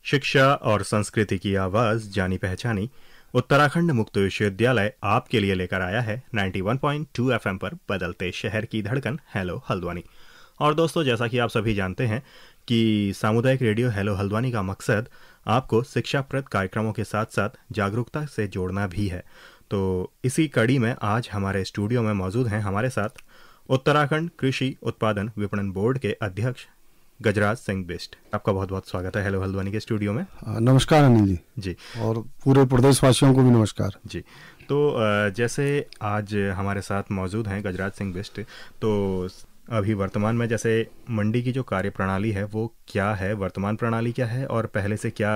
शिक्षा और संस्कृति की आवाज जानी पहचानी उत्तराखंड मुक्त विश्वविद्यालय आपके लिए लेकर आया है 91.2 एफएम पर बदलते शहर की धड़कन हेलो हल्द्वानी। और दोस्तों, जैसा कि आप सभी जानते हैं कि सामुदायिक रेडियो हेलो हल्द्वानी का मकसद आपको शिक्षाप्रद कार्यक्रमों के साथ साथ जागरूकता से जोड़ना भी है। तो इसी कड़ी में आज हमारे स्टूडियो में मौजूद हैं हमारे साथ उत्तराखंड कृषि उत्पादन विपणन बोर्ड के अध्यक्ष गजराज सिंह बिष्ट। आपका बहुत बहुत स्वागत है हेलो हल्द्वानी के स्टूडियो में। नमस्कार अनिल जी। और पूरे प्रदेशवासियों को भी नमस्कार जी। तो जैसे आज हमारे साथ मौजूद हैं गजराज सिंह बिष्ट, तो अभी वर्तमान में जैसे मंडी की जो कार्य प्रणाली है वो क्या है, वर्तमान प्रणाली क्या है और पहले से क्या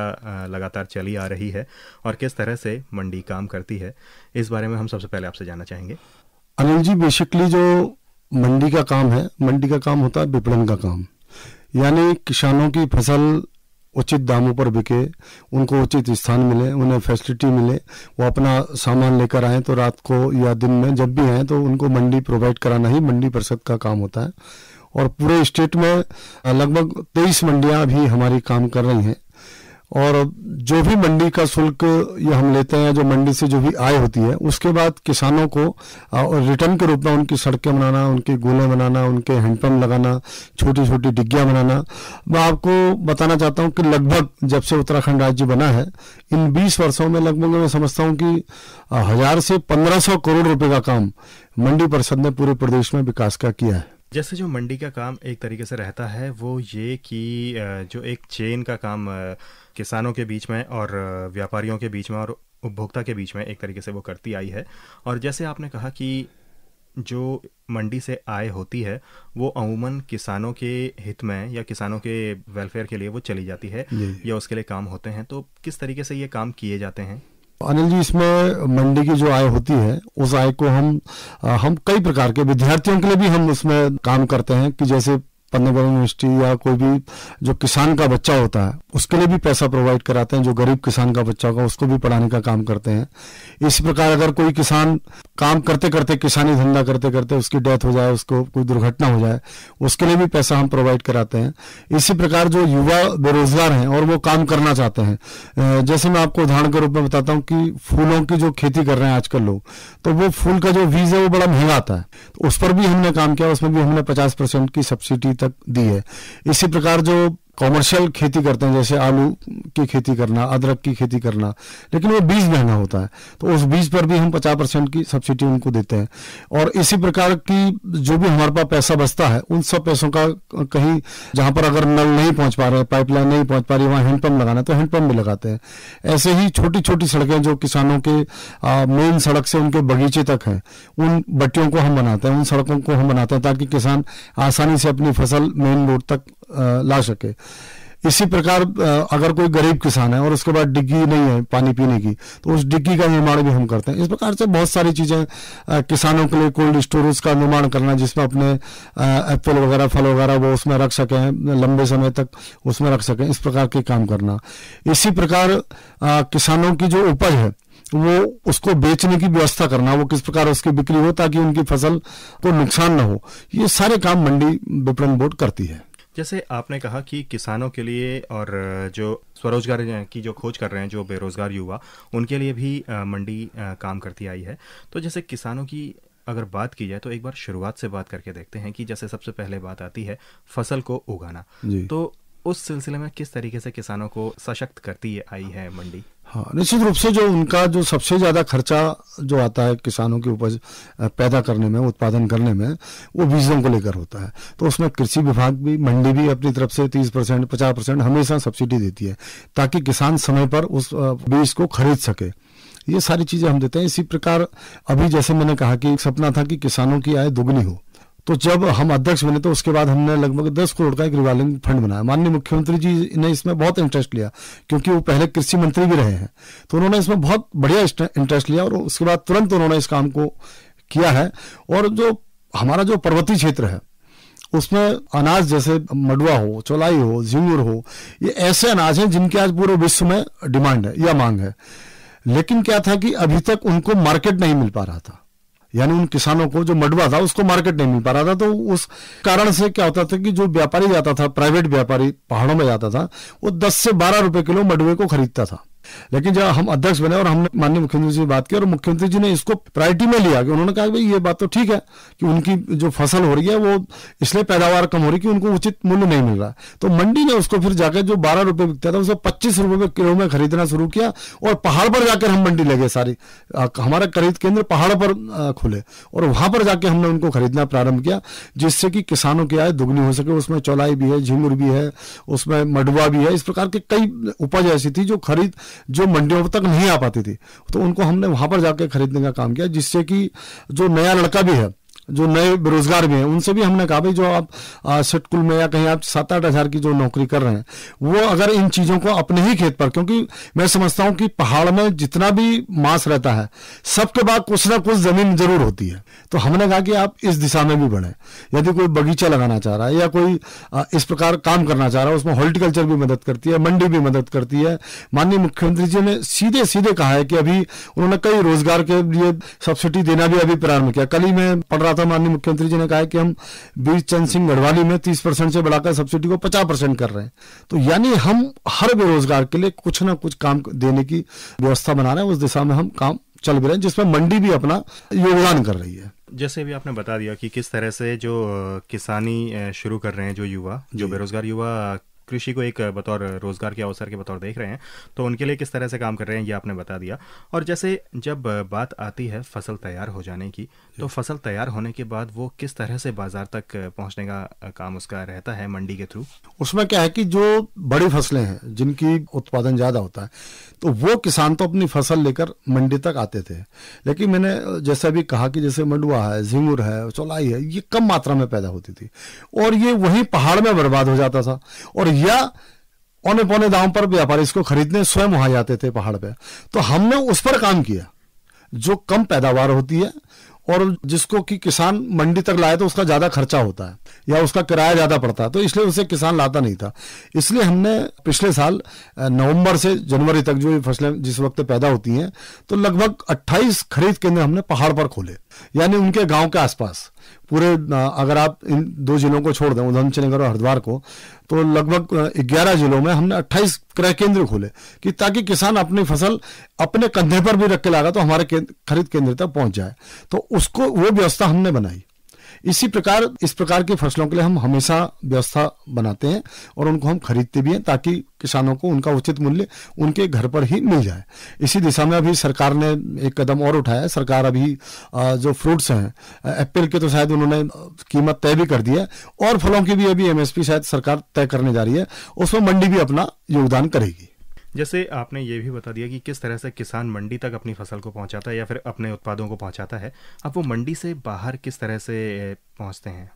लगातार चली आ रही है और किस तरह से मंडी काम करती है, इस बारे में हम सबसे पहले आपसे जानना चाहेंगे। अनिल जी, बेसिकली जो मंडी का काम है, मंडी का काम होता है विपणन का काम, यानी किसानों की फसल उचित दामों पर बिके, उनको उचित स्थान मिले, उन्हें फैसिलिटी मिले, वो अपना सामान लेकर आए तो रात को या दिन में जब भी आए तो उनको मंडी प्रोवाइड कराना ही मंडी परिषद का काम होता है। और पूरे स्टेट में लगभग 23 मंडियां अभी हमारी काम कर रही हैं। और जो भी मंडी का शुल्क ये हम लेते हैं, जो मंडी से जो भी आय होती है, उसके बाद किसानों को रिटर्न के रूप में उनकी सड़कें बनाना, उनके गोले बनाना, उनके हैंडपंप लगाना, छोटी छोटी डिग्गियां बनाना। मैं आपको बताना चाहता हूं कि लगभग जब से उत्तराखंड राज्य बना है, इन 20 वर्षों में लगभग मैं समझता हूं कि 1000 से 1500 करोड़ रुपए का काम मंडी परिषद ने पूरे प्रदेश में विकास का किया है। जैसे जो मंडी का काम एक तरीके से रहता है वो ये कि जो एक चेन का काम किसानों के बीच में और व्यापारियों के बीच में और उपभोक्ता के बीच में एक तरीके से वो करती आई है। और जैसे आपने कहा कि जो मंडी से आय होती है वो अमूमन किसानों के हित में या किसानों के वेलफेयर के लिए वो चली जाती है या उसके लिए काम होते हैं, तो किस तरीके से ये काम किए जाते हैं? अनिल जी, इसमें मंडी की जो आय होती है उस आय को हम कई प्रकार के विद्यार्थियों के लिए भी हम उसमें काम करते हैं कि जैसे पंतनगर यूनिवर्सिटी या कोई भी जो किसान का बच्चा होता है उसके लिए भी पैसा प्रोवाइड कराते हैं। जो गरीब किसान का बच्चा होगा उसको भी पढ़ाने का काम करते हैं। इसी प्रकार अगर कोई किसान काम करते करते, किसानी धंधा करते करते उसकी डेथ हो जाए, उसको कोई दुर्घटना हो जाए, उसके लिए भी पैसा हम प्रोवाइड कराते हैं। इसी प्रकार जो युवा बेरोजगार हैं और वो काम करना चाहते हैं, जैसे मैं आपको उदाहरण के रूप में बताता हूँ कि फूलों की जो खेती कर रहे हैं आजकल लोग, तो वो फूल का जो बीज है वो बड़ा महंगा आता है, तो उस पर भी हमने काम किया, उसमें भी हमने 50% की सब्सिडी तक दी है। इसी प्रकार जो कॉमर्शियल खेती करते हैं, जैसे आलू की खेती करना, अदरक की खेती करना, लेकिन वो बीज महंगा होता है, तो उस बीज पर भी हम 50% की सब्सिडी उनको देते हैं। और इसी प्रकार की जो भी हमारे पास पैसा बचता है उन सब पैसों का कहीं जहां पर अगर नल नहीं पहुंच पा रहे, पाइपलाइन नहीं पहुंच पा रही, वहां हैंडपंप लगाना तो हैंडपंप भी लगाते हैं। ऐसे ही छोटी छोटी सड़कें जो किसानों के मेन सड़क से उनके बगीचे तक है, उन बट्टियों को हम बनाते हैं, उन सड़कों को हम बनाते हैं ताकि किसान आसानी से अपनी फसल मेन रोड तक ला सके। इसी प्रकार अगर कोई गरीब किसान है और उसके बाद डिग्गी नहीं है पानी पीने की, तो उस डिग्गी का निर्माण भी हम करते हैं। इस प्रकार से बहुत सारी चीजें किसानों के लिए, कोल्ड स्टोरेज का निर्माण करना जिसमें अपने एप्पल वगैरह, फल वगैरह वो उसमें रख सकें, लंबे समय तक उसमें रख सकें, इस प्रकार के काम करना। इसी प्रकार किसानों की जो उपज है वो उसको बेचने की व्यवस्था करना, वो किस प्रकार उसकी बिक्री हो ताकि उनकी फसल को नुकसान न हो, ये सारे काम मंडी विपणन बोर्ड करती है। जैसे आपने कहा कि किसानों के लिए और जो स्वरोजगार की जो खोज कर रहे हैं, जो बेरोजगार युवा, उनके लिए भी मंडी काम करती आई है। तो जैसे किसानों की अगर बात की जाए तो एक बार शुरुआत से बात करके देखते हैं कि जैसे सबसे पहले बात आती है फसल को उगाना, तो उस सिलसिले में किस तरीके से किसानों को सशक्त करती आई है मंडी? हाँ, निश्चित रूप से जो उनका जो सबसे ज्यादा खर्चा जो आता है किसानों की उपज पैदा करने में, उत्पादन करने में, वो बीजों को लेकर होता है। तो उसमें कृषि विभाग भी, मंडी भी अपनी तरफ से 30%, 50% हमेशा सब्सिडी देती है ताकि किसान समय पर उस बीज को खरीद सके। ये सारी चीजें हम देते हैं। इसी प्रकार अभी जैसे मैंने कहा कि एक सपना था कि किसानों की आय दोगुनी हो, तो जब हम अध्यक्ष बने तो उसके बाद हमने लगभग 10 करोड़ का एक रिवॉल्विंग फंड बनाया। माननीय मुख्यमंत्री जी ने इसमें बहुत इंटरेस्ट लिया क्योंकि वो पहले कृषि मंत्री भी रहे हैं, तो उन्होंने इसमें बहुत बढ़िया इंटरेस्ट लिया और उसके बाद तुरंत उन्होंने इस काम को किया है। और जो हमारा जो पर्वतीय क्षेत्र है उसमें अनाज जैसे मडुआ हो, चौलाई हो, झिंगुर हो, ये ऐसे अनाज हैं जिनकी आज पूरे विश्व में डिमांड है या मांग है, लेकिन क्या था कि अभी तक उनको मार्केट नहीं मिल पा रहा था। यानी उन किसानों को जो मंडवा था उसको मार्केट नहीं मिल पा रहा था। तो उस कारण से क्या होता था कि जो व्यापारी जाता था, प्राइवेट व्यापारी पहाड़ों में जाता था, वो 10 से 12 रुपए किलो मंडवे को खरीदता था। लेकिन जब हम अध्यक्ष बने और हमने माननीय मुख्यमंत्री जी से बात की और मुख्यमंत्री जी ने इसको प्रायोरिटी में लिया कि उन्होंने कहा भाई ये बात तो ठीक है कि उनकी जो फसल हो रही है वो इसलिए पैदावार कम हो रही है कि उनको उचित मूल्य नहीं मिल रहा। तो मंडी ने उसको फिर जाकर जो 12 रुपए बिकता था उसे 25 रुपए किलो में खरीदना शुरू किया और पहाड़ पर जाकर हम मंडी लगे। सारी हमारा खरीद केंद्र पहाड़ पर खुले और वहां पर जाके हमने उनको खरीदना प्रारंभ किया, जिससे कि किसानों की आय दुगनी हो सके। उसमें चौलाई भी है, झिंगुर भी है, उसमें मडुआ भी है, इस प्रकार के कई उपज ऐसी थी जो मंडियों तक नहीं आ पाती थी। तो उनको हमने वहां पर जाकर खरीदने का काम किया, जिससे कि जो नया लड़का भी है, जो नए बेरोजगार भी हैं, उनसे भी हमने कहा भाई जो आप सिटकुल में या कहीं आप 7-8 हजार की जो नौकरी कर रहे हैं वो अगर इन चीजों को अपने ही खेत पर, क्योंकि मैं समझता हूं कि पहाड़ में जितना भी मांस रहता है सबके बाद कुछ ना कुछ जमीन जरूर होती है। तो हमने कहा कि आप इस दिशा में भी बढ़े। यदि कोई बगीचा लगाना चाह रहा है या कोई इस प्रकार काम करना चाह रहा है, उसमें हॉर्टिकल्चर भी मदद करती है, मंडी भी मदद करती है। माननीय मुख्यमंत्री जी ने सीधे सीधे कहा है कि अभी उन्होंने कई रोजगार के लिए सब्सिडी देना भी अभी प्रारंभ किया। कल ही मैं पढ़ रहा था, माननीय मुख्यमंत्री जी ने कहा है कि हम वीर चंद सिंह गढ़वाली में 30% से बढ़ाकर सब्सिडी को 50% कर रहे हैं। तो यानी हम हर बेरोजगार के लिए कुछ ना कुछ काम देने की व्यवस्था बना रहे हैं। उस दिशा में हम काम चल भी रहे हैं, जिसमें मंडी भी अपना योगदान कर रही है। जैसे भी आपने बता दिया कि किस तरह से जो किसानी शुरू कर रहे हैं जो युवा, जो बेरोजगार युवा कृषि को एक बतौर रोजगार के अवसर के बतौर देख रहे हैं, तो उनके लिए किस तरह से काम कर रहे हैं ये आपने बता दिया। और जैसे जब बात आती है फसल तैयार हो जाने की, तो फसल तैयार होने के बाद वो किस तरह से बाजार तक पहुंचने का काम उसका रहता है मंडी के थ्रू? उसमें क्या है कि जो बड़ी फसलें हैं जिनकी उत्पादन ज्यादा होता है, तो वो किसान तो अपनी फसल लेकर मंडी तक आते थे। लेकिन मैंने जैसा भी कहा कि जैसे मंडुआ है, झिंगुर है, चौलाई है, ये कम मात्रा में पैदा होती थी और ये वहीं पहाड़ में बर्बाद हो जाता था, और या औने पौने दाम पर व्यापारी इसको खरीदने स्वयं वहां जाते थे पहाड़ पे। तो हमने उस पर काम किया, जो कम पैदावार होती है और जिसको कि किसान मंडी तक लाए तो उसका ज्यादा खर्चा होता है या उसका किराया ज्यादा पड़ता है, तो इसलिए उसे किसान लाता नहीं था। इसलिए हमने पिछले साल नवंबर से जनवरी तक जो ये फसलें जिस वक्त पैदा होती हैं, तो लगभग 28 खरीद केंद्र हमने पहाड़ पर खोले, यानी उनके गांव के आसपास पूरे। अगर आप इन 2 जिलों को छोड़ दें, उधमसिंह नगर और हरिद्वार को, तो लगभग 11 जिलों में हमने 28 क्रय केंद्र खोले कि ताकि किसान अपनी फसल अपने कंधे पर भी रख के लाएगा तो हमारे खरीद केंद्र तक पहुंच जाए। तो उसको वो व्यवस्था हमने बनाई। इसी प्रकार इस प्रकार की फसलों के लिए हम हमेशा व्यवस्था बनाते हैं और उनको हम खरीदते भी हैं ताकि किसानों को उनका उचित मूल्य उनके घर पर ही मिल जाए। इसी दिशा में अभी सरकार ने एक कदम और उठाया है। सरकार अभी जो फ्रूट्स हैं, एप्पल के तो शायद उन्होंने कीमत तय भी कर दी है और फलों की भी अभी एमएसपी शायद सरकार तय करने जा रही है, उसमें मंडी भी अपना योगदान करेगी। जैसे आपने ये भी बता दिया कि किस तरह से किसान मंडी तक अपनी फसल को पहुंचाता है या फिर अपने उत्पादों को पहुंचाता है, अब वो मंडी से बाहर किस तरह से पहुंचते हैं?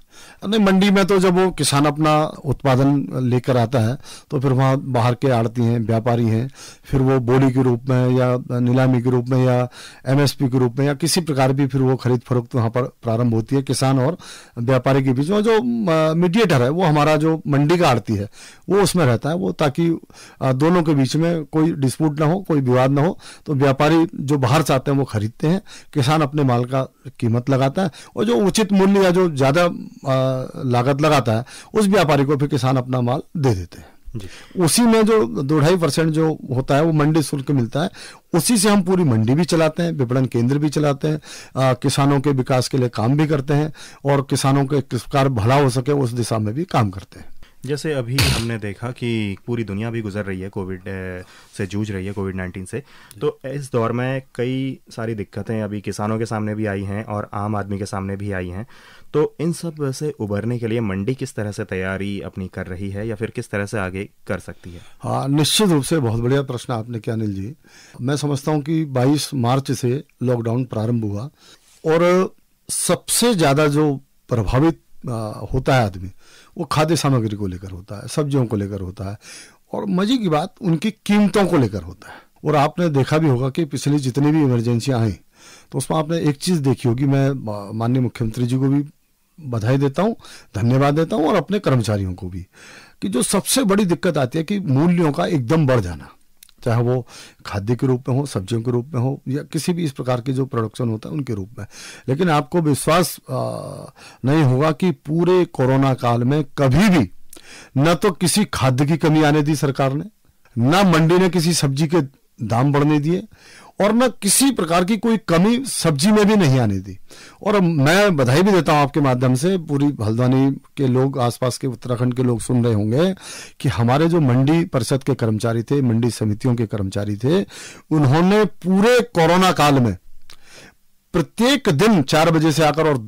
नहीं, मंडी में तो जब वो किसान अपना उत्पादन लेकर आता है तो फिर वहाँ बाहर के आड़ती हैं, व्यापारी हैं, फिर वो बोली के रूप में या नीलामी के रूप में या एमएसपी के रूप में या किसी प्रकार भी फिर वो खरीद फरोख्त वहाँ पर प्रारंभ होती है किसान और व्यापारी के बीच में। जो मीडिएटर है वो हमारा जो मंडी का आड़ती है वो उसमें रहता है, वो ताकि दोनों के बीच में कोई डिस्प्यूट ना हो, कोई विवाद ना हो। तो व्यापारी जो बाहर से आते हैं वो खरीदते हैं, किसान अपने माल का कीमत लगाता है और जो उचित मूल्य या जो ज्यादा लागत लगाता है उस व्यापारी को फिर किसान अपना माल दे देते हैं जी। उसी में जो 2-2.5% जो होता है वो मंडी शुल्क मिलता है, उसी से हम पूरी मंडी भी चलाते हैं, विपणन केंद्र भी चलाते हैं, किसानों के विकास के लिए काम भी करते हैं और किसानों के किस प्रकार भला हो सके उस दिशा में भी काम करते हैं। जैसे अभी हमने देखा कि पूरी दुनिया भी गुजर रही है, कोविड से जूझ रही है, कोविड-19 से। तो इस दौर में कई सारी दिक्कतें अभी किसानों के सामने भी आई हैं और आम आदमी के सामने भी आई हैं। तो इन सब से उबरने के लिए मंडी किस तरह से तैयारी अपनी कर रही है या फिर किस तरह से आगे कर सकती है? हाँ, निश्चित रूप से बहुत बढ़िया प्रश्न आपने किया अनिल जी। मैं समझता हूँ कि 22 मार्च से लॉकडाउन प्रारंभ हुआ और सबसे ज्यादा जो प्रभावित होता है आदमी वो खाद्य सामग्री को लेकर होता है, सब्जियों को लेकर होता है और मजे की बात उनकी कीमतों को लेकर होता है। और आपने देखा भी होगा कि पिछली जितनी भी इमरजेंसियां आई तो उसमें आपने एक चीज देखी होगी, मैं माननीय मुख्यमंत्री जी को भी बधाई देता हूं, धन्यवाद देता हूं और अपने कर्मचारियों को भी, कि जो सबसे बड़ी दिक्कत आती है कि मूल्यों का एकदम बढ़ जाना, चाहे वो खाद्य के रूप में हो, सब्जियों के रूप में हो, या किसी भी इस प्रकार के जो प्रोडक्शन होता है उनके रूप में। लेकिन आपको विश्वास नहीं होगा कि पूरे कोरोना काल में कभी भी न तो किसी खाद्य की कमी आने दी सरकार ने, न मंडी ने किसी सब्जी के दाम बढ़ने दिए, और न किसी प्रकार की कोई कमी सब्जी में भी नहीं आने दी। और मैं बधाई भी देता हूं आपके माध्यम से, पूरी हल्द्वानी के लोग, आसपास के उत्तराखंड के लोग सुन रहे होंगे कि हमारे जो मंडी परिषद के कर्मचारी थे, मंडी समितियों के कर्मचारी थे, उन्होंने पूरे कोरोना काल में प्रत्येक दिन 4 बजे से आकर और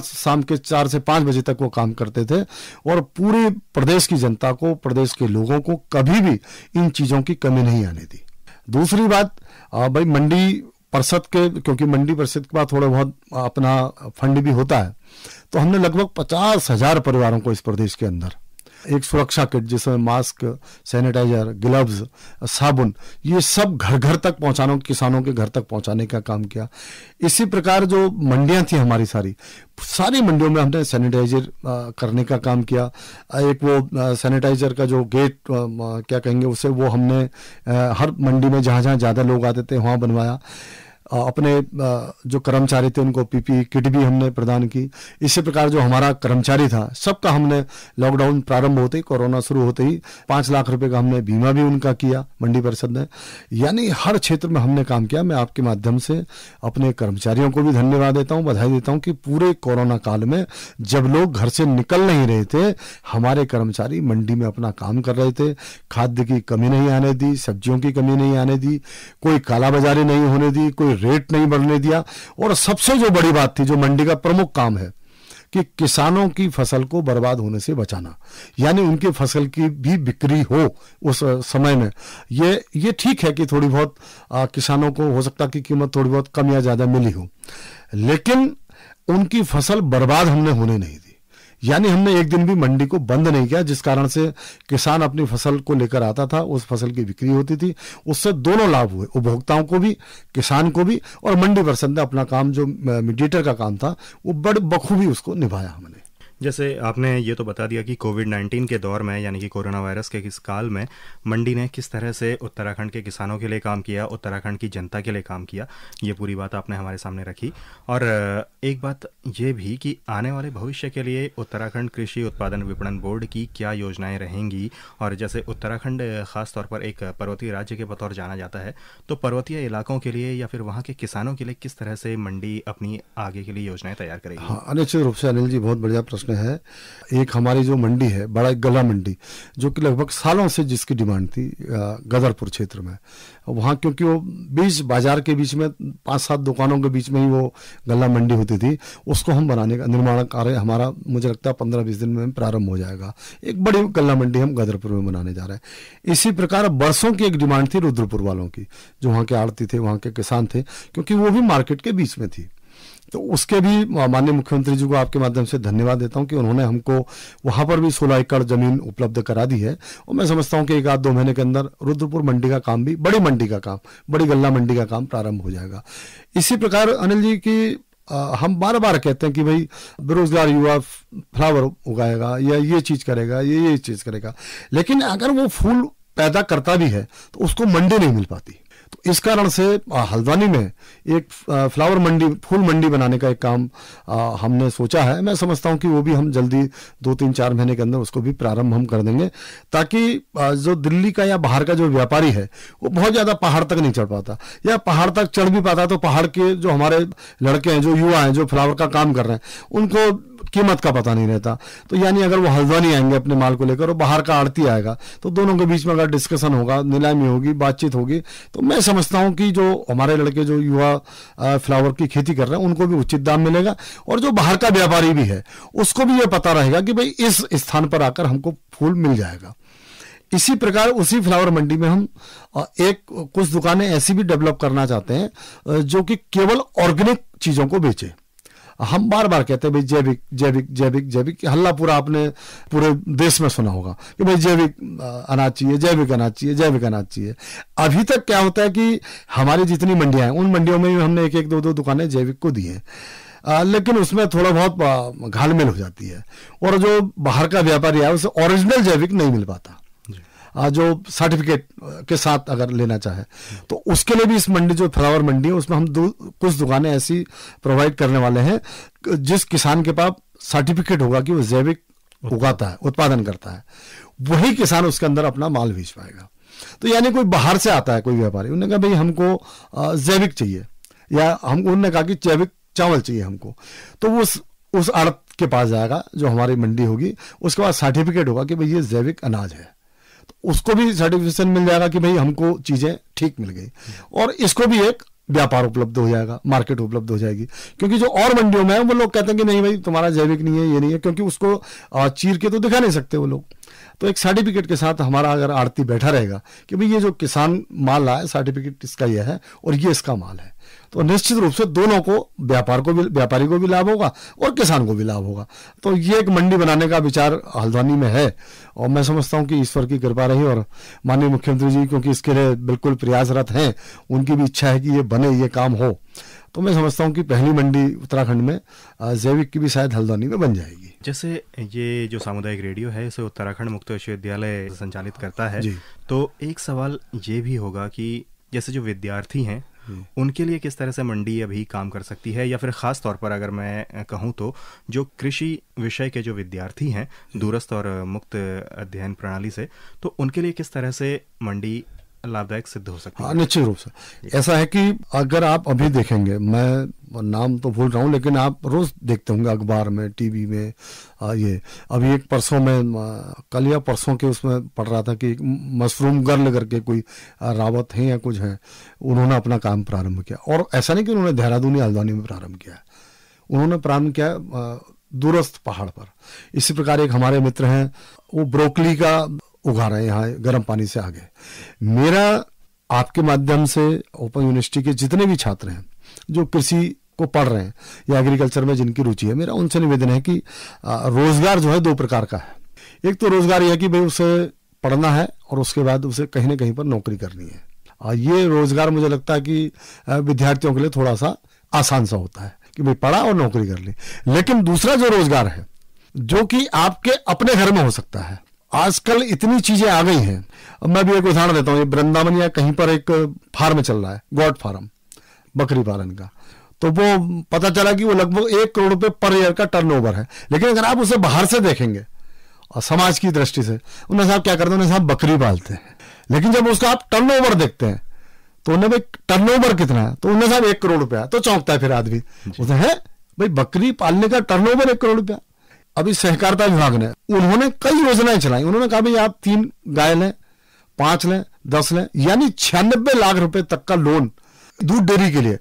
शाम के 4 से 5 बजे तक वो काम करते थे, और पूरे प्रदेश की जनता को, प्रदेश के लोगों को कभी भी इन चीजों की कमी नहीं आने दी। दूसरी बात, भाई मंडी परिषद के, क्योंकि मंडी परिषद के बाद थोड़ा बहुत अपना फंड भी होता है, तो हमने लगभग 50,000 परिवारों को इस प्रदेश के अंदर एक सुरक्षा किट, जिसमें मास्क, सैनिटाइजर, ग्लव्स, साबुन, ये सब घर घर तक पहुंचाने, किसानों के घर तक पहुंचाने का काम किया। इसी प्रकार जो मंडियां थी हमारी सारी मंडियों में हमने सैनिटाइजर करने का काम किया। एक वो सैनिटाइजर का जो गेट क्या कहेंगे उसे, वो हमने हर मंडी में जहां जहां ज्यादा लोग आते थे वहां बनवाया। अपने जो कर्मचारी थे उनको पीपीई किट भी हमने प्रदान की। इसी प्रकार जो हमारा कर्मचारी था, सबका हमने लॉकडाउन प्रारंभ होते ही, कोरोना शुरू होते ही 5 लाख रुपए का हमने बीमा भी उनका किया मंडी परिषद ने। यानी हर क्षेत्र में हमने काम किया। मैं आपके माध्यम से अपने कर्मचारियों को भी धन्यवाद देता हूं, बधाई देता हूं कि पूरे कोरोना काल में जब लोग घर से निकल नहीं रहे थे, हमारे कर्मचारी मंडी में अपना काम कर रहे थे। खाद्य की कमी नहीं आने दी, सब्जियों की कमी नहीं आने दी, कोई कालाबाजारी नहीं होने दी, कोई रेट नहीं बढ़ने दिया। और सबसे जो बड़ी बात थी, जो मंडी का प्रमुख काम है, कि किसानों की फसल को बर्बाद होने से बचाना, यानी उनकी फसल की भी बिक्री हो उस समय में। ये ठीक है कि थोड़ी बहुत किसानों को हो सकता कि कीमत थोड़ी बहुत कम या ज्यादा मिली हो, लेकिन उनकी फसल बर्बाद हमने होने नहीं दी। यानी हमने एक दिन भी मंडी को बंद नहीं किया, जिस कारण से किसान अपनी फसल को लेकर आता था, उस फसल की बिक्री होती थी, उससे दोनों लाभ हुए, उपभोक्ताओं को भी, किसान को भी। और मंडी परिषद ने अपना काम, जो मीडिएटर का काम था, वो बड़े बखूबी उसको निभाया हमने। जैसे आपने ये तो बता दिया कि कोविड-19 के दौर में, यानी कि कोरोना वायरस के इस काल में मंडी ने किस तरह से उत्तराखंड के किसानों के लिए काम किया, उत्तराखंड की जनता के लिए काम किया, ये पूरी बात आपने हमारे सामने रखी। और एक बात ये भी कि आने वाले भविष्य के लिए उत्तराखंड कृषि उत्पादन विपणन बोर्ड की क्या योजनाएं रहेंगी। और जैसे उत्तराखंड खास तौर पर एक पर्वतीय राज्य के बतौर जाना जाता है, तो पर्वतीय इलाकों के लिए या फिर वहाँ के किसानों के लिए किस तरह से मंडी अपनी आगे के लिए योजनाएं तैयार करेगी? हाँ, निश्चित रूप से अनिल जी, बहुत बढ़िया प्रश्न है। एक हमारी जो मंडी है, बड़ा गला मंडी, जो कि लगभग सालों से जिसकी डिमांड थी गदरपुर क्षेत्र में, वहाँ क्योंकि वो बीच बाजार के बीच में 5-7 दुकानों के बीच में ही वो गला मंडी होती थी, उसको हम बनाने का निर्माण कार्य हमारा, मुझे लगता है 15-20 दिन में प्रारंभ हो जाएगा। एक बड़ी गला मंडी हम गदरपुर में बनाने जा रहे हैं। इसी प्रकार बरसों की एक डिमांड थी रुद्रपुर वालों की, जो वहाँ के आड़ती थे, वहाँ के किसान थे, क्योंकि वो भी मार्केट के बीच में थी। तो उसके भी माननीय मुख्यमंत्री जी को आपके माध्यम से धन्यवाद देता हूं कि उन्होंने हमको वहां पर भी 16 एकड़ जमीन उपलब्ध करा दी है। और मैं समझता हूं कि 1-2 महीने के अंदर रुद्रपुर मंडी का काम भी, बड़ी मंडी का काम, बड़ी गल्ला मंडी का काम प्रारंभ हो जाएगा। इसी प्रकार अनिल जी की हम बार बार कहते हैं कि भाई बेरोजगार युवा फ्लावर उगाएगा या ये चीज करेगा, ये चीज करेगा, लेकिन अगर वो फूल पैदा करता भी है तो उसको मंडी नहीं मिल पाती। तो इस कारण से हल्द्वानी में एक फ्लावर मंडी, फूल मंडी बनाने का एक काम हमने सोचा है। मैं समझता हूं कि वो भी हम जल्दी 2-3-4 महीने के अंदर उसको भी प्रारंभ हम कर देंगे, ताकि जो दिल्ली का या बाहर का जो व्यापारी है वो बहुत ज्यादा पहाड़ तक नहीं चढ़ पाता, या पहाड़ तक चढ़ भी पाता तो पहाड़ के जो हमारे लड़के हैं, जो युवा हैं, जो फ्लावर का काम कर रहे हैं, उनको कीमत का पता नहीं रहता। तो यानी अगर वो हल्द्वानी आएंगे अपने माल को लेकर और बाहर का आड़ती आएगा, तो दोनों के बीच में अगर डिस्कशन होगा, नीलामी होगी, बातचीत होगी, तो मैं समझता हूं कि जो हमारे लड़के जो युवा फ्लावर की खेती कर रहे हैं उनको भी उचित दाम मिलेगा, और जो बाहर का व्यापारी भी है उसको भी ये पता रहेगा कि भाई इस स्थान पर आकर हमको फूल मिल जाएगा। इसी प्रकार उसी फ्लावर मंडी में हम कुछ दुकानें ऐसी भी डेवलप करना चाहते हैं जो कि केवल ऑर्गेनिक चीजों को बेचे। हम बार बार कहते हैं भाई जैविक जैविक जैविक जैविक, हल्ला पूरा आपने पूरे देश में सुना होगा कि भाई जैविक अनाज चाहिए, जैविक अनाज चाहिए, जैविक अनाज चाहिए। अभी तक क्या होता है कि हमारी जितनी मंडियां हैं उन मंडियों में भी हमने 1-2 दुकानें जैविक को दी हैं, लेकिन उसमें थोड़ा बहुत घालमेल हो जाती है, और जो बाहर का व्यापारी है उसे ओरिजिनल जैविक नहीं मिल पाता। जो सर्टिफिकेट के साथ अगर लेना चाहे तो उसके लिए भी इस मंडी, जो फ्लावर मंडी है, उसमें हम कुछ दुकानें ऐसी प्रोवाइड करने वाले हैं जिस किसान के पास सर्टिफिकेट होगा कि वो जैविक उगाता है, उत्पादन करता है, वही किसान उसके अंदर अपना माल बेच पाएगा। तो यानी कोई बाहर से आता है कोई व्यापारी, उन्होंने कहा भाई हमको जैविक चाहिए, या हमको उन्होंने कहा कि जैविक चावल चाहिए हमको, तो वो उस आड़त के पास जाएगा जो हमारी मंडी होगी, उसके बाद सर्टिफिकेट होगा कि भाई ये जैविक अनाज है, तो उसको भी सर्टिफिकेशन मिल जाएगा कि भाई हमको चीजें ठीक मिल गई, और इसको भी एक व्यापार उपलब्ध हो जाएगा, मार्केट उपलब्ध हो जाएगी। क्योंकि जो और मंडियों में है वो लोग कहते हैं कि नहीं भाई तुम्हारा जैविक नहीं है, ये नहीं है, क्योंकि उसको चीर के तो दिखा नहीं सकते वो लोग। तो एक सर्टिफिकेट के साथ हमारा अगर आड़ती बैठा रहेगा कि भाई ये जो किसान माल लाए सर्टिफिकेट इसका ये है और ये इसका माल है, तो निश्चित रूप से दोनों को, व्यापारी को भी लाभ होगा और किसान को भी लाभ होगा। तो ये एक मंडी बनाने का विचार हल्द्वानी में है, और मैं समझता हूं कि ईश्वर की कृपा रही, और माननीय मुख्यमंत्री जी क्योंकि इसके लिए बिल्कुल प्रयासरत हैं, उनकी भी इच्छा है कि ये बने, ये काम हो, तो मैं समझता हूं कि पहली मंडी उत्तराखंड में जैविक की भी शायद हल्द्वानी में बन जाएगी। जैसे ये जो सामुदायिक रेडियो है इसे उत्तराखंड मुक्त विश्वविद्यालय संचालित करता है, तो एक सवाल ये भी होगा कि जैसे जो विद्यार्थी हैं उनके लिए किस तरह से मंडी अभी काम कर सकती है, या फिर खास तौर पर अगर मैं कहूँ तो जो कृषि विषय के जो विद्यार्थी हैं दूरस्थ और मुक्त अध्ययन प्रणाली से, तो उनके लिए किस तरह से मंडी लाभदायक सिद्ध हो सकती है? निश्चित रूप से ऐसा है कि अगर आप अभी देखेंगे, मैं नाम तो भूल रहा हूँ लेकिन आप रोज देखते होंगे अखबार में, टीवी में, ये अभी एक परसों में, कल या परसों के उसमें पढ़ रहा था कि मशरूम गर्ल करके कोई रावत है या कुछ है, उन्होंने अपना काम प्रारंभ किया। और ऐसा नहीं कि उन्होंने देहरादून या हल्द्वानी में प्रारंभ किया, उन्होंने प्रारंभ किया दूरस्थ पहाड़ पर। इसी प्रकार एक हमारे मित्र हैं, वो ब्रोकली का उगा रहे हैं यहाँ गर्म पानी से आगे। मेरा आपके माध्यम से ओपन यूनिवर्सिटी के जितने भी छात्र हैं जो कृषि को पढ़ रहे हैं या एग्रीकल्चर में जिनकी रुचि है, मेरा उनसे निवेदन है कि रोजगार जो है दो प्रकार का है। एक तो रोजगार यह है कि भाई उसे पढ़ना है और उसके बाद उसे कहीं ना कहीं पर नौकरी करनी है। ये रोजगार मुझे लगता है कि विद्यार्थियों के लिए थोड़ा सा आसान सा होता है कि भाई पढ़ा और नौकरी कर ली। लेकिन दूसरा जो रोजगार है जो कि आपके अपने घर में हो सकता है, आजकल इतनी चीजें आ गई हैं। अब मैं भी एक उदाहरण देता हूँ, ये वृंदावन या कहीं पर एक फार्म चल रहा है, गॉड फार्म, बकरी पालन का, तो वो पता चला कि वो लगभग 1 करोड़ रुपए पर ईयर का टर्नओवर है। लेकिन अगर आप उसे बाहर से देखेंगे और समाज की दृष्टि से, उन्हें साहब क्या करते हैं, उन्हें साहब बकरी पालते हैं। लेकिन जब उसका आप टर्नओवर देखते हैं तो उन्हें भाई टर्नओवर कितना है, तो उन्हें साहब 1 करोड़ रुपया, तो चौंकता है फिर आदमी, उसे है भाई बकरी पालने का टर्नओवर 1 करोड़ रुपया। अभी सहकारिता विभाग ने उन्होंने कई योजनाएं चलाई। उन्होंने कहा भाई आप 3 गाय लें, 5 लें, 10 लें, यानी 96 लाख रुपए तक का लोन दूध डेयरी के लिए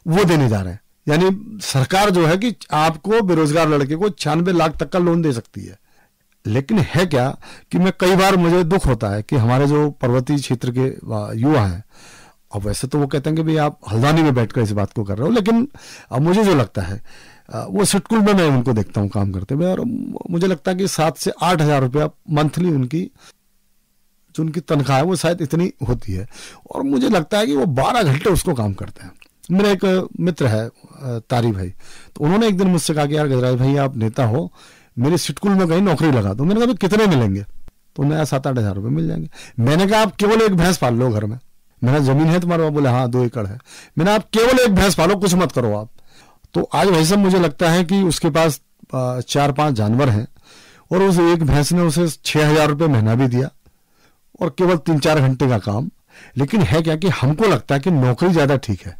वो देने जा रहे हैं। यानी सरकार जो है कि आपको बेरोजगार लड़के को 96 लाख तक का लोन दे सकती है। लेकिन है क्या कि मैं कई बार मुझे दुख होता है कि हमारे जो पर्वतीय क्षेत्र के युवा हैं, अब वैसे तो वो कहते हैं कि भाई आप हल्द्वानी में बैठकर इस बात को कर रहे हो, लेकिन अब मुझे जो लगता है वो सिटकुल में मैं उनको देखता हूँ काम करते हुए, और मुझे लगता है कि 7 से 8 हजार रुपया मंथली उनकी जो उनकी तनख्वाह है वो शायद इतनी होती है, और मुझे लगता है कि वो 12 घंटे उसको काम करते हैं। मेरा एक मित्र है तारी भाई, तो उन्होंने एक दिन मुझसे कहा कि यार गजराज भाई आप नेता हो, मेरे सिटकुल में कहीं नौकरी लगा दो। मैंने कहा कितने मिलेंगे, तो उन्हें 7-8 हजार रुपये मिल जाएंगे। मैंने कहा आप केवल एक भैंस पाल लो घर में। मेरा जमीन है तुम्हारे पास? बोले हाँ 2 एकड़ है। मैंने आप केवल एक भैंस पालो, कुछ मत करो आप। तो आज भाई साहब मुझे लगता है कि उसके पास 4-5 जानवर हैं, और उस एक भैंस ने उसे 6,000 रुपये महीना भी दिया, और केवल 3-4 घंटे का काम। लेकिन है क्या कि हमको लगता है कि नौकरी ज्यादा ठीक है।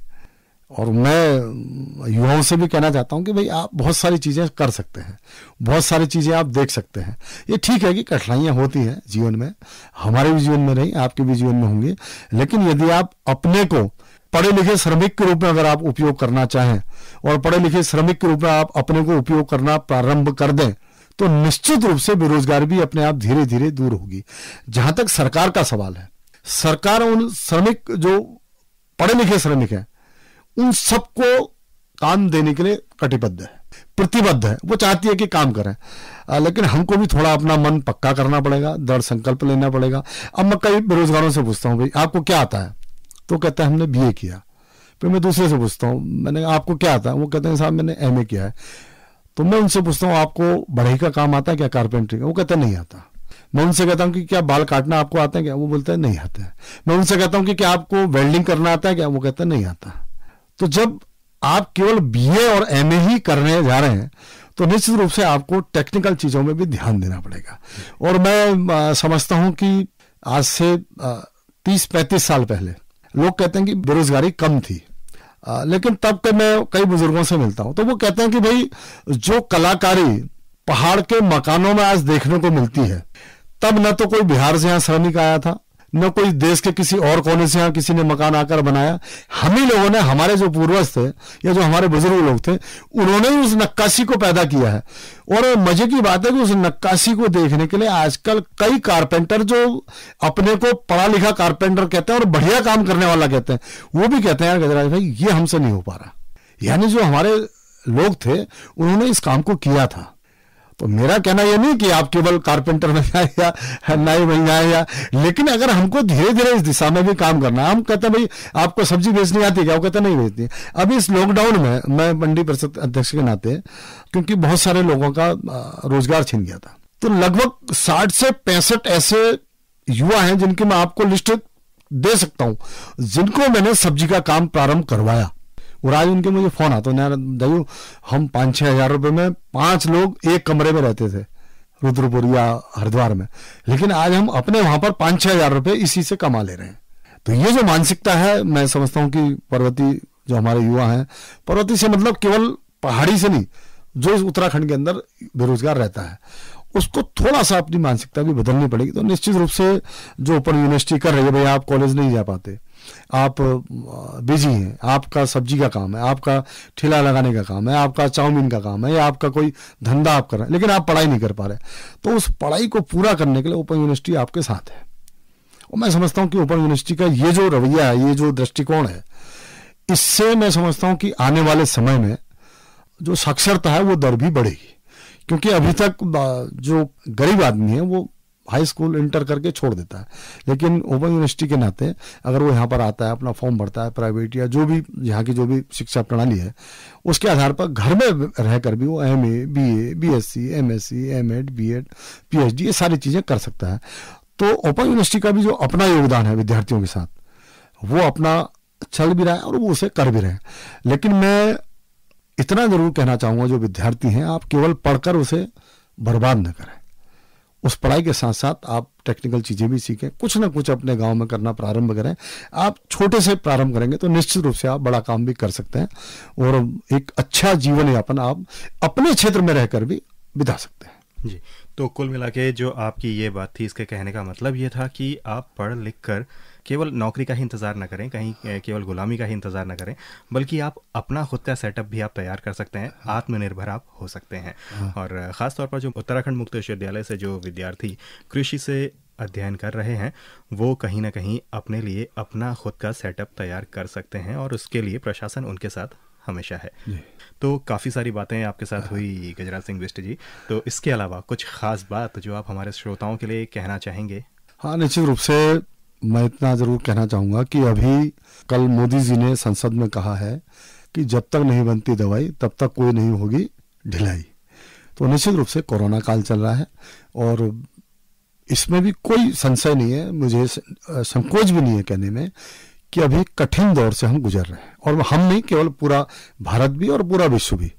और मैं युवाओं से भी कहना चाहता हूं कि भाई आप बहुत सारी चीजें कर सकते हैं, बहुत सारी चीजें आप देख सकते हैं। ये ठीक है कि कठिनाइयां होती हैं जीवन में, हमारे भी जीवन में रही, आपके भी जीवन में होंगी। लेकिन यदि आप अपने को पढ़े लिखे श्रमिक के रूप में अगर आप उपयोग करना चाहें, और पढ़े लिखे श्रमिक के रूप में आप अपने को उपयोग करना प्रारंभ कर दें, तो निश्चित रूप से बेरोजगारी भी अपने आप धीरे धीरे दूर होगी। जहां तक सरकार का सवाल है, सरकार उन श्रमिक जो पढ़े लिखे श्रमिक हैं उन सबको काम देने के लिए कटिबद्ध है, प्रतिबद्ध है। वो चाहती है कि काम करें, लेकिन हमको भी थोड़ा अपना मन पक्का करना पड़ेगा, दृढ़ संकल्प लेना पड़ेगा। अब मैं कई बेरोजगारों से पूछता हूं भाई आपको क्या आता है, तो कहता है हमने BA किया। फिर मैं दूसरे से पूछता हूं मैंने आपको क्या आता है, वो कहते हैं साहब मैंने MA किया है। तो मैं उनसे पूछता हूं आपको बढ़ई का काम आता है क्या, कारपेंटरी का? वो कहते नहीं आता। मैं उनसे कहता हूं कि क्या बाल काटना आपको आता है क्या, वो बोलते हैं नहीं आता है। मैं उनसे कहता हूं कि क्या आपको वेल्डिंग करना आता है क्या, वो कहते हैं नहीं आता। तो जब आप केवल बीए और एमए ही करने जा रहे हैं तो निश्चित रूप से आपको टेक्निकल चीजों में भी ध्यान देना पड़ेगा। और मैं समझता हूं कि आज से 30-35 साल पहले लोग कहते हैं कि बेरोजगारी कम थी, लेकिन तब के मैं कई बुजुर्गों से मिलता हूं तो वो कहते हैं कि भाई जो कलाकारी पहाड़ के मकानों में आज देखने को मिलती है, तब न तो कोई बिहार से यहां श्रमिक आया था, न कोई देश के किसी और कोने से यहां किसी ने मकान आकर बनाया। हम ही लोगों ने, हमारे जो पूर्वज थे या जो हमारे बुजुर्ग लोग थे, उन्होंने ही उस नक्काशी को पैदा किया है। और मजे की बात है कि उस नक्काशी को देखने के लिए आजकल कई कारपेंटर, जो अपने को पढ़ा लिखा कारपेंटर कहते हैं और बढ़िया काम करने वाला कहते हैं, वो भी कहते हैं यार गजराज भाई ये हमसे नहीं हो पा रहा। यानी जो हमारे लोग थे उन्होंने इस काम को किया था। तो मेरा कहना यह नहीं कि आप केवल कारपेंटर बन जाए या नाई बन जाए, या लेकिन अगर हमको धीरे धीरे इस दिशा में भी काम करना है। हम कहते हैं भाई आपको सब्जी बेचनी आती है क्या, वो कहते नहीं बेचती। अभी इस लॉकडाउन में मैं मंडी परिषद अध्यक्ष के नाते, क्योंकि बहुत सारे लोगों का रोजगार छिन गया था, तो लगभग 60 से 65 ऐसे युवा हैं जिनकी मैं आपको लिस्ट दे सकता हूं, जिनको मैंने सब्जी का काम प्रारंभ करवाया। और आज उनके मुझे फोन आता है, दयू हम 5-6 हजार रुपए में 5 लोग एक कमरे में रहते थे रुद्रपुर या हरिद्वार में, लेकिन आज हम अपने वहां पर 5-6 हजार रुपए इसी से कमा ले रहे हैं। तो ये जो मानसिकता है, मैं समझता हूं कि पर्वती जो हमारे युवा हैं, पर्वती से मतलब केवल पहाड़ी से नहीं, जो इस उत्तराखंड के अंदर बेरोजगार रहता है, उसको थोड़ा सा अपनी मानसिकता भी बदलनी पड़ेगी। तो निश्चित रूप से जो ओपन यूनिवर्सिटी कर रही है, भाई आप कॉलेज नहीं जा पाते, आप बिजी हैं, आपका सब्जी का काम है, आपका ठेला लगाने का काम है, आपका चाउमीन का काम है, या आपका कोई धंधा आप कर रहे हैं, लेकिन आप पढ़ाई नहीं कर पा रहे, तो उस पढ़ाई को पूरा करने के लिए ओपन यूनिवर्सिटी आपके साथ है। और मैं समझता हूं कि ओपन यूनिवर्सिटी का ये जो रवैया है, ये जो दृष्टिकोण है, इससे मैं समझता हूं कि आने वाले समय में जो साक्षरता है वो दर भी बढ़ेगी। क्योंकि अभी तक जो गरीब आदमी है वो हाई स्कूल इंटर करके छोड़ देता है, लेकिन ओपन यूनिवर्सिटी के नाते अगर वो यहाँ पर आता है, अपना फॉर्म भरता है, प्राइवेट या जो भी यहाँ की जो भी शिक्षा प्रणाली है, उसके आधार पर घर में रहकर भी वो MA, BA, BSc, MSc, MEd, BEd, PhD ये सारी चीजें कर सकता है। तो ओपन यूनिवर्सिटी का भी जो अपना योगदान है विद्यार्थियों के साथ, वो अपना चल भी रहा है और वो उसे कर भी रहे हैं। लेकिन मैं इतना जरूर कहना चाहूंगा, जो विद्यार्थी हैं, आप केवल पढ़कर उसे बर्बाद न करें। उस पढ़ाई के साथ साथ आप टेक्निकल चीजें भी सीखें, कुछ ना कुछ अपने गांव में करना प्रारंभ करें। आप छोटे से प्रारंभ करेंगे तो निश्चित रूप से आप बड़ा काम भी कर सकते हैं और एक अच्छा जीवन यापन आप अपने क्षेत्र में रहकर भी बिता सकते हैं। जी, तो कुल मिला के जो आपकी ये बात थी, इसके कहने का मतलब ये था कि आप पढ़ लिख कर केवल नौकरी का ही इंतज़ार न करें, कहीं केवल गुलामी का ही इंतज़ार न करें, बल्कि आप अपना खुद का सेटअप भी आप तैयार कर सकते हैं, आत्मनिर्भर आप हो सकते हैं। और ख़ास तौर पर जो उत्तराखंड मुक्त विश्वविद्यालय से जो विद्यार्थी कृषि से अध्ययन कर रहे हैं, वो कहीं ना कहीं अपने लिए अपना खुद का सेटअप तैयार कर सकते हैं और उसके लिए प्रशासन उनके साथ हमेशा है। तो काफ़ी सारी बातें आपके साथ हुई गजराज सिंह बिष्ट जी, तो इसके अलावा कुछ ख़ास बात जो आप हमारे श्रोताओं के लिए कहना चाहेंगे? हाँ, निश्चित रूप से मैं इतना जरूर कहना चाहूंगा कि अभी कल मोदी जी ने संसद में कहा है कि जब तक नहीं बनती दवाई तब तक कोई नहीं होगी ढिलाई। तो निश्चित रूप से कोरोना काल चल रहा है और इसमें भी कोई संशय नहीं है, मुझे संकोच भी नहीं है कहने में कि अभी कठिन दौर से हम गुजर रहे हैं, और हम नहीं, केवल पूरा भारत भी और पूरा विश्व भी।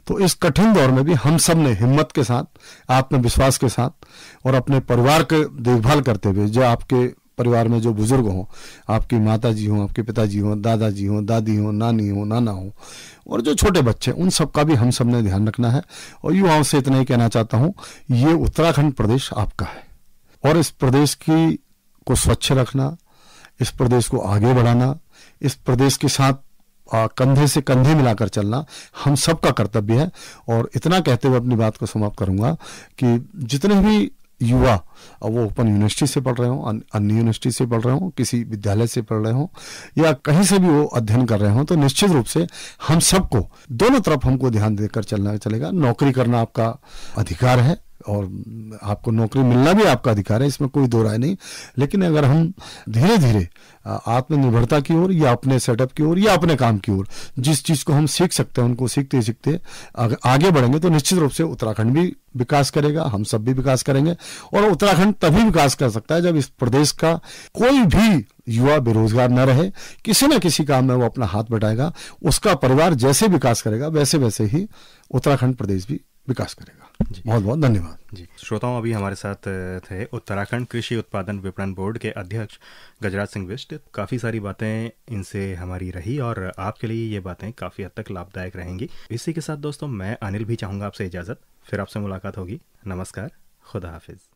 तो इस कठिन दौर में भी हम सब ने हिम्मत के साथ, आत्मविश्वास के साथ और अपने परिवार के देखभाल करते हुए, जो आपके परिवार में जो बुजुर्ग हों, आपकी माता जी हों, आपके पिताजी हों, दादाजी हों, दादी हों, नानी हो, नाना हो, और जो छोटे बच्चे, उन सब का भी हम सब ने ध्यान रखना है। और युवाओं से इतना ही कहना चाहता हूं, ये उत्तराखंड प्रदेश आपका है और इस प्रदेश की को स्वच्छ रखना, इस प्रदेश को आगे बढ़ाना, इस प्रदेश के साथ कंधे से कंधे मिलाकर चलना हम सबका कर्तव्य है। और इतना कहते हुए अपनी बात को समाप्त करूंगा कि जितने भी युवा, वो ओपन यूनिवर्सिटी से पढ़ रहे हों, अन्य यूनिवर्सिटी से पढ़ रहे हों, किसी विद्यालय से पढ़ रहे हों या कहीं से भी वो अध्ययन कर रहे हों, तो निश्चित रूप से हम सबको दोनों तरफ हमको ध्यान देकर चलना चलेगा। नौकरी करना आपका अधिकार है, और आपको नौकरी मिलना भी आपका अधिकार है, इसमें कोई दो राय नहीं। लेकिन अगर हम धीरे धीरे आत्मनिर्भरता की ओर या अपने सेटअप की ओर या अपने काम की ओर जिस चीज को हम सीख सकते हैं उनको सीखते सीखते आगे बढ़ेंगे तो निश्चित रूप से उत्तराखंड भी विकास करेगा, हम सब भी विकास करेंगे। और उत्तराखंड तभी विकास कर सकता है जब इस प्रदेश का कोई भी युवा बेरोजगार न रहे, किसी न किसी काम में वो अपना हाथ बटाएगा, उसका परिवार जैसे विकास करेगा वैसे वैसे ही उत्तराखंड प्रदेश भी विकास करेगा। बहुत बहुत धन्यवाद जी। श्रोताओं, अभी हमारे साथ थे उत्तराखंड कृषि उत्पादन विपणन बोर्ड के अध्यक्ष गजराज सिंह बिष्ट। काफ़ी सारी बातें इनसे हमारी रही और आपके लिए ये बातें काफ़ी हद तक लाभदायक रहेंगी। इसी के साथ दोस्तों मैं अनिल भी चाहूँगा आपसे इजाज़त, फिर आपसे मुलाकात होगी। नमस्कार, खुदा हाफिज़।